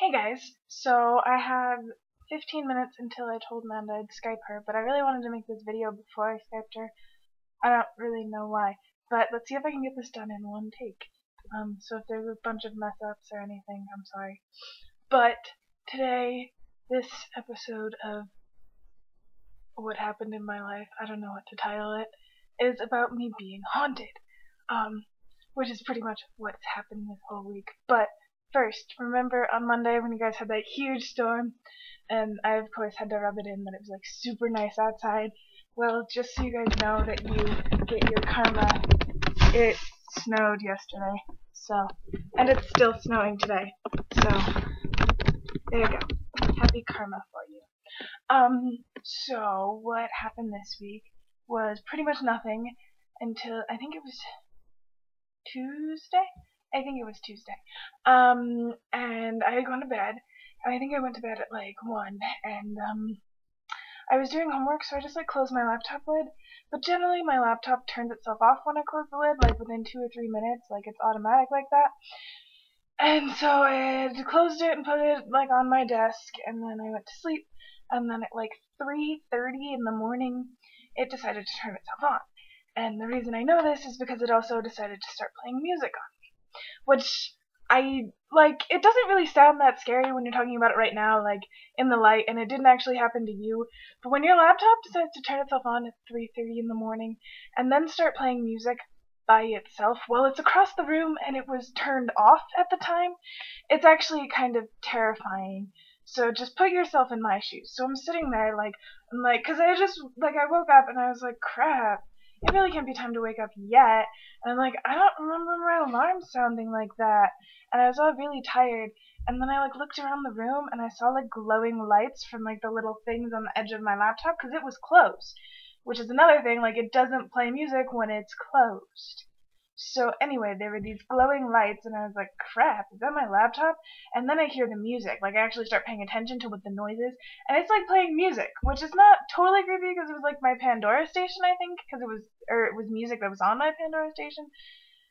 Hey guys, so I have 15 minutes until I told Amanda I'd Skype her, but I really wanted to make this video before I Skyped her. I don't really know why, but let's see if I can get this done in one take. So if there's a bunch of mess ups or anything, I'm sorry. But today, this episode of What Happened in My Life, I don't know what to title it, is about me being haunted. Which is pretty much what's happened this whole week. But first, remember on Monday when you guys had that huge storm, and I of course had to rub it in that it was like super nice outside. Well, just so you guys know that you get your karma, it snowed yesterday, and it's still snowing today. So there you go. Happy karma for you. So what happened this week was pretty much nothing until I think it was Tuesday? I think it was Tuesday. And I had gone to bed, and I think I went to bed at like 1, and I was doing homework, so I just like closed my laptop lid, but generally my laptop turns itself off when I close the lid, like within 2 or 3 minutes, like it's automatic like that. And so I had closed it and put it like on my desk, and then I went to sleep, and then at like 3:30 in the morning, it decided to turn itself on. And the reason I know this is because it also decided to start playing music on me, which I like. It doesn't really sound that scary when you're talking about it right now, like in the light, and it didn't actually happen to you. But when your laptop decides to turn itself on at 3:30 in the morning and then start playing music by itself while it's across the room and it was turned off at the time, it's actually kind of terrifying. So just put yourself in my shoes. So I'm sitting there cause I woke up and I was like, crap, it really can't be time to wake up yet. And I'm like, I don't remember my alarm sounding like that. And I was all really tired. And then I like looked around the room and I saw like glowing lights from like the little things on the edge of my laptop because it was closed. Which is another thing, like it doesn't play music when it's closed. So anyway, there were these glowing lights, and I was like, crap, is that my laptop? And then I hear the music. Like, I actually start paying attention to what the noise is, and it's like playing music, which is not totally creepy because it was like my Pandora station, I think, because it was music that was on my Pandora station.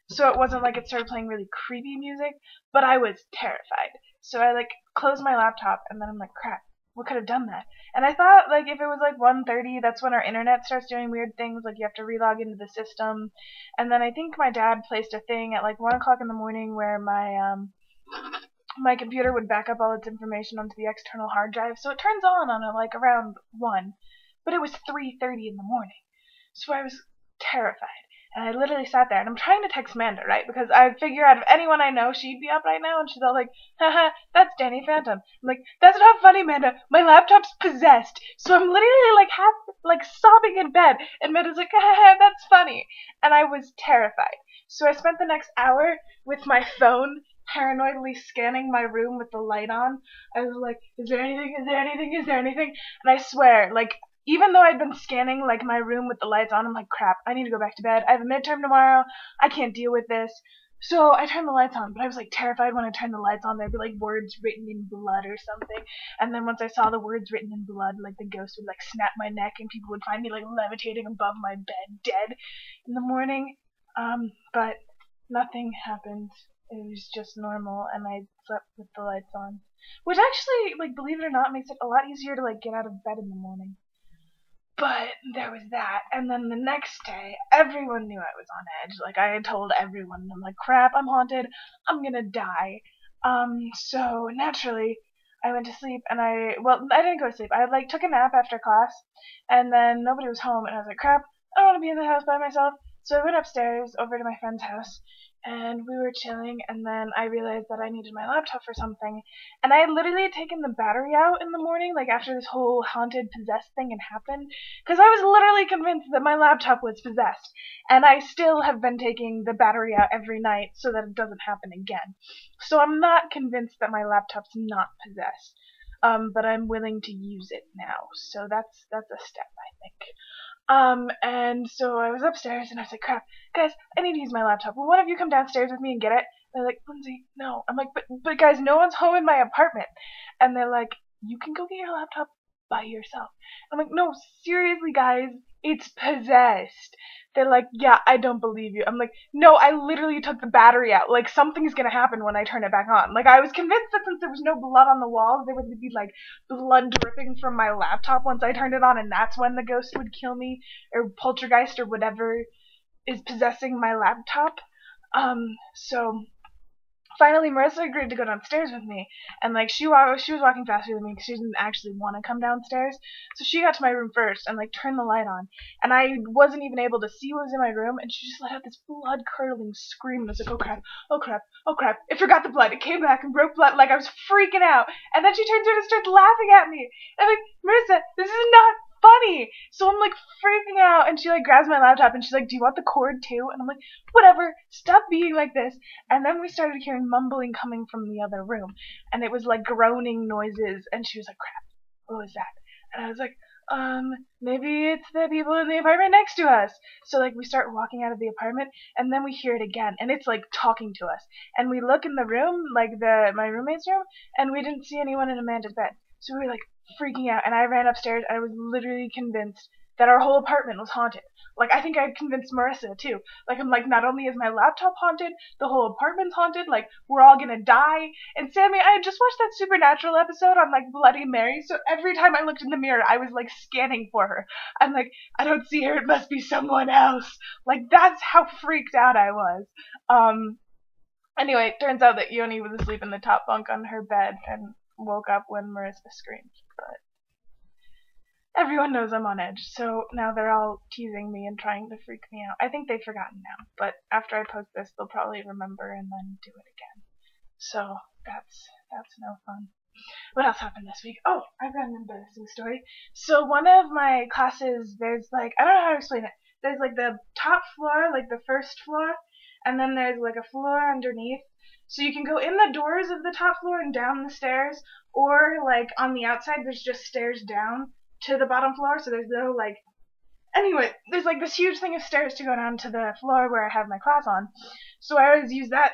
So it wasn't like it started playing really creepy music, but I was terrified. So I like closed my laptop, and then I'm like, crap, what could have done that? And I thought like if it was like 1:30, that's when our internet starts doing weird things, like you have to relog into the system. And then I think my dad placed a thing at like 1 o'clock in the morning where my computer would back up all its information onto the external hard drive, so it turns on at like around 1, but it was 3:30 in the morning, so I was terrified. And I literally sat there, and I'm trying to text Amanda, right? Because I figure out of anyone I know, she'd be up right now, and she's all like, haha, that's Danny Phantom. I'm like, that's not funny, Amanda. My laptop's possessed. So I'm literally like sobbing in bed, and Amanda's like, haha, that's funny. And I was terrified. So I spent the next hour with my phone paranoidly scanning my room with the light on. I was like, is there anything? Is there anything? Is there anything? And I swear, like, even though I'd been scanning like my room with the lights on, I'm like, crap, I need to go back to bed. I have a midterm tomorrow. I can't deal with this. So I turned the lights on, but I was like terrified when I turned the lights on. There'd be like words written in blood or something. And then once I saw the words written in blood, like the ghost would like snap my neck and people would find me like levitating above my bed dead in the morning. But nothing happened. It was just normal, and I slept with the lights on. Which actually, like, believe it or not, makes it a lot easier to like get out of bed in the morning. But there was that, and then the next day, everyone knew I was on edge. Like, I had told everyone, and I'm like, crap, I'm haunted, I'm gonna die. So naturally, I went to sleep, and I didn't go to sleep. I like took a nap after class, and then nobody was home, and I was like, crap, I don't want to be in the house by myself. So I went upstairs over to my friend's house, and we were chilling, and then I realized that I needed my laptop for something, and I had literally taken the battery out in the morning, like after this whole haunted possessed thing had happened, because I was literally convinced that my laptop was possessed, and I still have been taking the battery out every night so that it doesn't happen again. So I'm not convinced that my laptop's not possessed, but I'm willing to use it now, so that's a step, I think. And so I was upstairs and I was like, crap, guys, I need to use my laptop. Will one of you come downstairs with me and get it? They're like, Lindsay, no. I'm like, but guys, no one's home in my apartment. And they're like, you can go get your laptop by yourself. I'm like, no, seriously, guys, It's possessed. They're like, yeah, I don't believe you. I'm like, no, I literally took the battery out. Like, something's gonna happen when I turn it back on. Like, I was convinced that since there was no blood on the walls, there would be, like, blood dripping from my laptop once I turned it on, and that's when the ghost would kill me, or poltergeist, or whatever is possessing my laptop. So finally Marissa agreed to go downstairs with me, and like she was walking faster than me because she didn't actually want to come downstairs, so she got to my room first and like turned the light on, and I wasn't even able to see what was in my room, and she just let out this blood curdling scream, and I was like, oh crap, oh crap, oh crap, it forgot the blood, it came back and broke blood. Like, I was freaking out, and then she turns around and starts laughing at me. I'm like, Marissa, this is not funny. So I'm like freaking out, and she like grabs my laptop and she's like, do you want the cord too? And I'm like, whatever, stop being like this. And then we started hearing mumbling coming from the other room, and it was like groaning noises, and she was like, crap, what was that? And I was like, maybe it's the people in the apartment next to us. So like we start walking out of the apartment, and then we hear it again, and it's like talking to us. And we look in the room, like my roommate's room, and we didn't see anyone in Amanda's bed. So we were like freaking out, and I ran upstairs, and I was literally convinced that our whole apartment was haunted. Like, I think I convinced Marissa too. Like, I'm like, not only is my laptop haunted, the whole apartment's haunted. Like, we're all gonna die. And Sammy, I had just watched that Supernatural episode on like Bloody Mary, so every time I looked in the mirror, I was like scanning for her. I'm like, I don't see her. It must be someone else. Like, that's how freaked out I was. Anyway, it turns out that Yoni was asleep in the top bunk on her bed and woke up when Marissa screamed. But everyone knows I'm on edge, so now they're all teasing me and trying to freak me out. I think they've forgotten now, but after I post this, they'll probably remember and then do it again. So that's no fun. What else happened this week? Oh, I've got an embarrassing story. So one of my classes, there's like, I don't know how to explain it. There's like the top floor, like the first floor, and then there's like a floor underneath. So you can go in the doors of the top floor and down the stairs, or like on the outside, there's just stairs down to the bottom floor. So there's no like, anyway, there's like this huge thing of stairs to go down to the floor where I have my class on. So I always use that